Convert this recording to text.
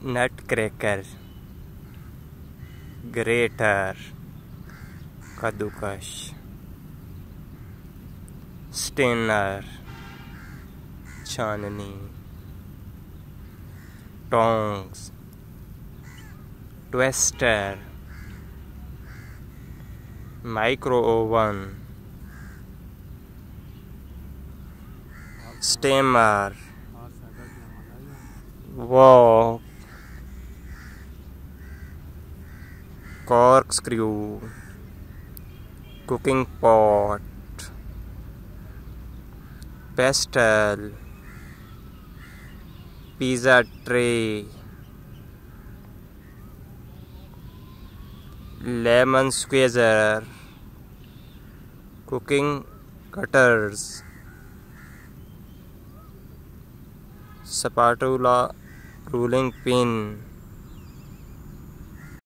नट cracker, greater, कद्दूकस, Steiner, छाननी, tongs, twister, micro oven, stammer, walk, corkscrew, cooking pot, pastel, pizza tray, lemon squeezer, cooking cutters, spatula, rolling pin.